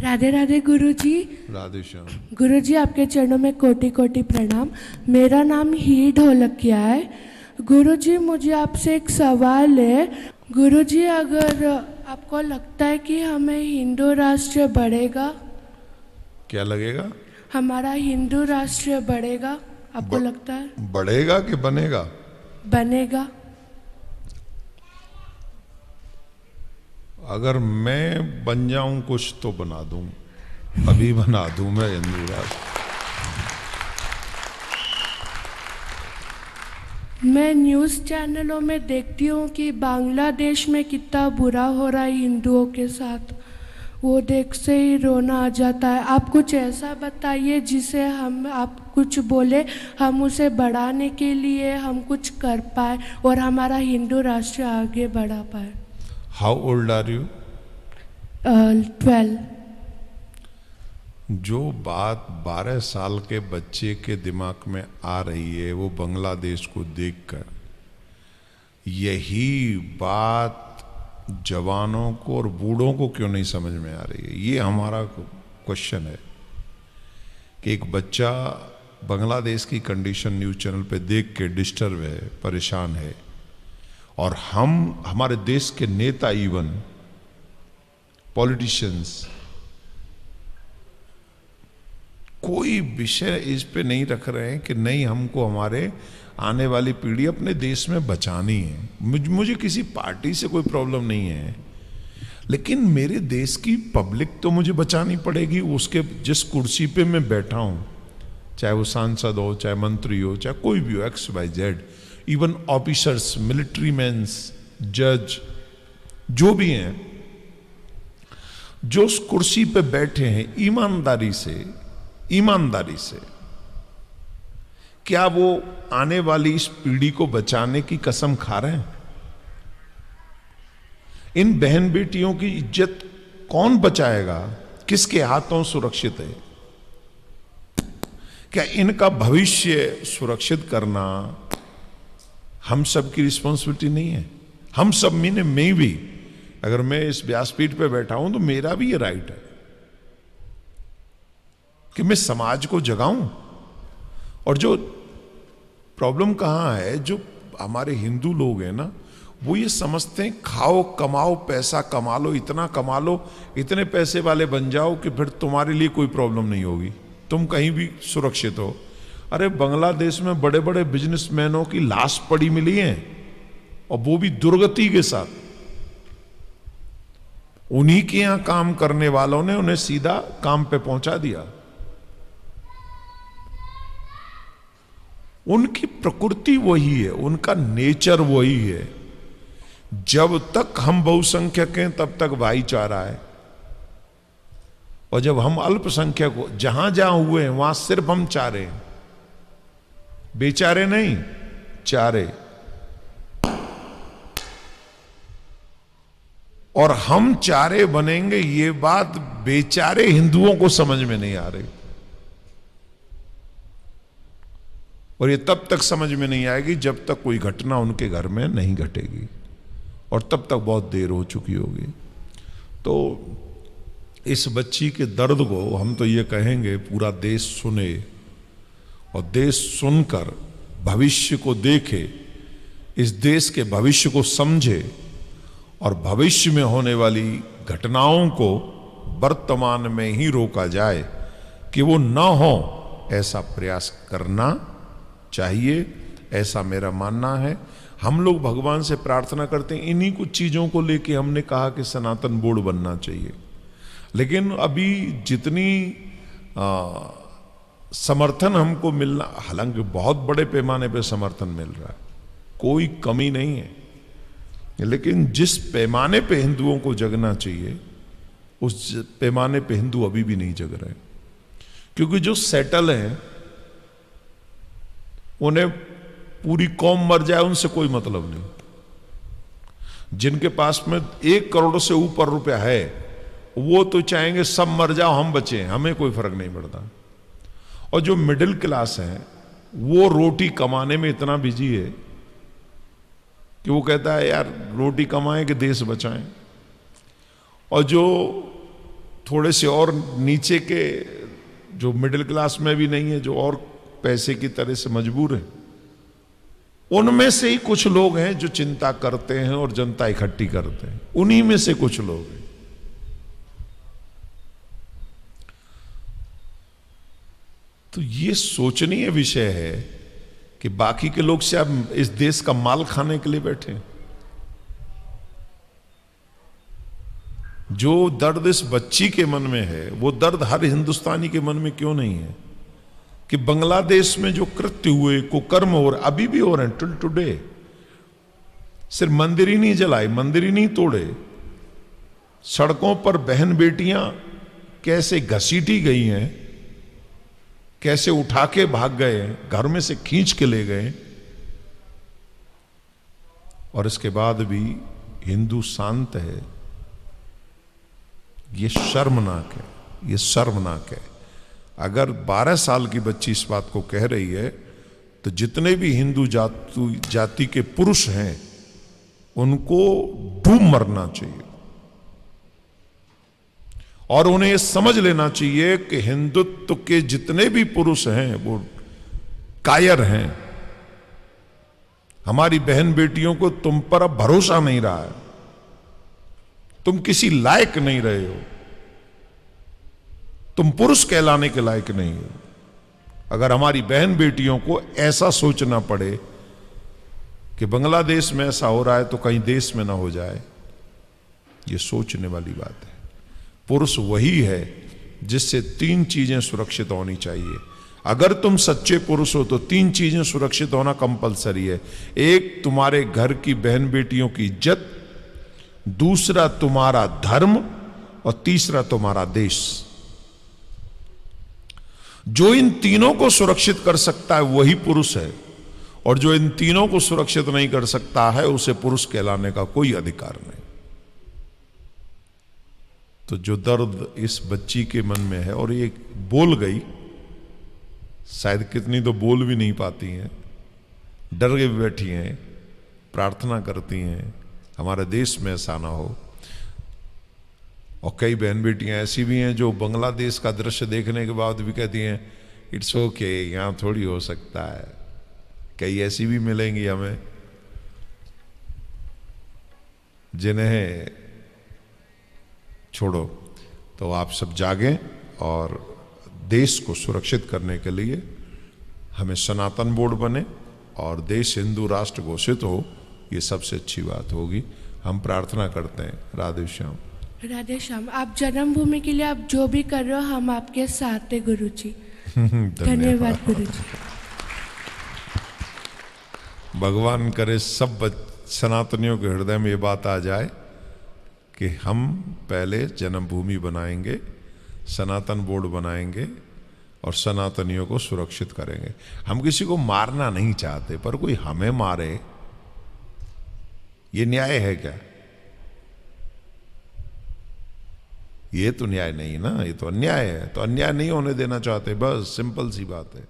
राधे राधे गुरुजी। राधे श्याम। गुरुजी आपके चरणों में कोटि कोटि प्रणाम। मेरा नाम ही ढोलकिया है। गुरुजी मुझे आपसे एक सवाल है। गुरुजी अगर आपको लगता है कि हमें हिंदू राष्ट्र बढ़ेगा, क्या लगेगा? हमारा हिंदू राष्ट्र बढ़ेगा, आपको लगता है? बढ़ेगा कि बनेगा? बनेगा। अगर मैं बन जाऊं कुछ तो बना दूं, अभी बना दूं मैं हिंदू राष्ट्र। मैं न्यूज़ चैनलों में देखती हूँ कि बांग्लादेश में कितना बुरा हो रहा है हिंदुओं के साथ। वो देख से ही रोना आ जाता है। आप कुछ ऐसा बताइए जिसे आप कुछ बोले, हम उसे बढ़ाने के लिए हम कुछ कर पाए और हमारा हिंदू राष्ट्र आगे बढ़ा पाए। How old are you? 12। जो बात 12 साल के बच्चे के दिमाग में आ रही है वो बांग्लादेश को देखकर, यही बात जवानों को और बूढ़ों को क्यों नहीं समझ में आ रही है? ये हमारा क्वेश्चन है कि एक बच्चा बांग्लादेश की कंडीशन न्यूज़ चैनल पे देख के डिस्टर्ब है, परेशान है, और हम हमारे देश के नेता, इवन पॉलिटिशियंस, कोई विषय इस पे नहीं रख रहे हैं कि नहीं, हमको हमारे आने वाली पीढ़ी अपने देश में बचानी है। मुझे किसी पार्टी से कोई प्रॉब्लम नहीं है, लेकिन मेरे देश की पब्लिक तो मुझे बचानी पड़ेगी। उसके जिस कुर्सी पे मैं बैठा हूं, चाहे वो सांसद हो, चाहे मंत्री हो, चाहे कोई भी हो, XYZ, even officers, military mans, जज, जो भी हैं, जो उस कुर्सी पे बैठे हैं, ईमानदारी से क्या वो आने वाली इस पीढ़ी को बचाने की कसम खा रहे हैं? इन बहन बेटियों की इज्जत कौन बचाएगा? किसके हाथों सुरक्षित है? क्या इनका भविष्य सुरक्षित करना हम सब की रिस्पॉन्सिबिलिटी नहीं है? हम सब में भी, अगर मैं इस व्यासपीठ पे बैठा हूं तो मेरा भी ये राइट है कि मैं समाज को जगाऊं। और जो प्रॉब्लम कहां है, जो हमारे हिंदू लोग हैं ना, वो ये समझते हैं खाओ कमाओ, पैसा कमा लो, इतना कमा लो, इतने पैसे वाले बन जाओ कि फिर तुम्हारे लिए कोई प्रॉब्लम नहीं होगी, तुम कहीं भी सुरक्षित हो। अरे बांग्लादेश में बड़े बड़े बिजनेसमैनों की लाश पड़ी मिली है, और वो भी दुर्गति के साथ। उन्हीं के यहां काम करने वालों ने उन्हें सीधा काम पे पहुंचा दिया। उनकी प्रकृति वही है, उनका नेचर वही है। जब तक हम बहुसंख्यक हैं तब तक भाईचारा है, और जब हम अल्पसंख्यक हो, जहां जहां हुए हैं वहां सिर्फ हम चारे हैं, बेचारे नहीं, चारे। और हम चारे बनेंगे, ये बात बेचारे हिंदुओं को समझ में नहीं आ रही, और ये तब तक समझ में नहीं आएगी जब तक कोई घटना उनके घर में नहीं घटेगी, और तब तक बहुत देर हो चुकी होगी। तो इस बच्ची के दर्द को हम तो ये कहेंगे पूरा देश सुने, और देश सुनकर भविष्य को देखे, इस देश के भविष्य को समझे, और भविष्य में होने वाली घटनाओं को वर्तमान में ही रोका जाए कि वो न हो, ऐसा प्रयास करना चाहिए। ऐसा मेरा मानना है। हम लोग भगवान से प्रार्थना करते हैं, इन्हीं कुछ चीज़ों को लेके हमने कहा कि सनातन बोर्ड बनना चाहिए। लेकिन अभी जितनी समर्थन हमको मिलना, हालांकि बहुत बड़े पैमाने पे समर्थन मिल रहा है, कोई कमी नहीं है, लेकिन जिस पैमाने पे हिंदुओं को जगना चाहिए उस पैमाने पे हिंदू अभी भी नहीं जग रहे। क्योंकि जो सेटल हैं उन्हें पूरी कौम मर जाए उनसे कोई मतलब नहीं। जिनके पास में 1 करोड़ से ऊपर रुपया है वो तो चाहेंगे सब मर जाओ, हम बचे, हमें कोई फर्क नहीं पड़ता। और जो मिडिल क्लास है वो रोटी कमाने में इतना बिजी है कि वो कहता है यार रोटी कमाएं कि देश बचाएं। और जो थोड़े से और नीचे के जो मिडिल क्लास में भी नहीं है, जो और पैसे की तरह से मजबूर हैं, उनमें से ही कुछ लोग हैं जो चिंता करते हैं और जनता इकट्ठी करते हैं। उन्हीं में से कुछ लोग हैं। तो ये सोचनीय विषय है कि बाकी के लोग से अब इस देश का माल खाने के लिए बैठे। जो दर्द इस बच्ची के मन में है, वो दर्द हर हिंदुस्तानी के मन में क्यों नहीं है कि बांग्लादेश में जो कृत्य हुए, कुकर्म हो रहे, अभी भी हो रहे हैं टिल टुडे। सिर्फ मंदिर ही नहीं जलाए, मंदिर ही नहीं तोड़े, सड़कों पर बहन बेटियां कैसे घसीटी गई हैं, कैसे उठा के भाग गए, घर में से खींच के ले गए, और इसके बाद भी हिंदू शांत है। ये शर्मनाक है, ये शर्मनाक है। अगर 12 साल की बच्ची इस बात को कह रही है, तो जितने भी हिंदू जाति के पुरुष हैं उनको डूब मरना चाहिए, और उन्हें यह समझ लेना चाहिए कि हिंदुत्व के जितने भी पुरुष हैं वो कायर हैं। हमारी बहन बेटियों को तुम पर अब भरोसा नहीं रहा है, तुम किसी लायक नहीं रहे हो, तुम पुरुष कहलाने के लायक नहीं हो। अगर हमारी बहन बेटियों को ऐसा सोचना पड़े कि बांग्लादेश में ऐसा हो रहा है तो कहीं देश में ना हो जाए, ये सोचने वाली बात है। पुरुष वही है जिससे 3 चीजें सुरक्षित होनी चाहिए। अगर तुम सच्चे पुरुष हो तो 3 चीजें सुरक्षित होना कंपलसरी है। एक, तुम्हारे घर की बहन बेटियों की इज्जत, दूसरा तुम्हारा धर्म, और तीसरा तुम्हारा देश। जो इन तीनों को सुरक्षित कर सकता है वही पुरुष है, और जो इन तीनों को सुरक्षित नहीं कर सकता है उसे पुरुष कहलाने का कोई अधिकार नहीं। तो जो दर्द इस बच्ची के मन में है, और ये बोल गई, शायद कितनी तो बोल भी नहीं पाती हैं, डर के बैठी हैं, प्रार्थना करती हैं हमारे देश में ऐसा ना हो। और कई बहन बेटियां ऐसी भी हैं जो बांग्लादेश का दृश्य देखने के बाद भी कहती हैं इट्स ओके, यहां थोड़ी हो सकता है। कई ऐसी भी मिलेंगी हमें जिन्हें छोड़ो। तो आप सब जागें और देश को सुरक्षित करने के लिए हमें सनातन बोर्ड बने और देश हिंदू राष्ट्र घोषित हो, ये सबसे अच्छी बात होगी। हम प्रार्थना करते हैं। राधे श्याम। राधे श्याम। आप जन्मभूमि के लिए आप जो भी कर रहे हो, हम आपके साथ हैं गुरु जी। धन्यवाद गुरु जी। भगवान करे सब सनातनियों के हृदय में ये बात आ जाए कि हम पहले जन्मभूमि बनाएंगे, सनातन बोर्ड बनाएंगे और सनातनियों को सुरक्षित करेंगे। हम किसी को मारना नहीं चाहते, पर कोई हमें मारे, ये न्याय है क्या? ये तो न्याय नहीं ना, ये तो अन्याय है। तो अन्याय नहीं होने देना चाहते, बस सिंपल सी बात है।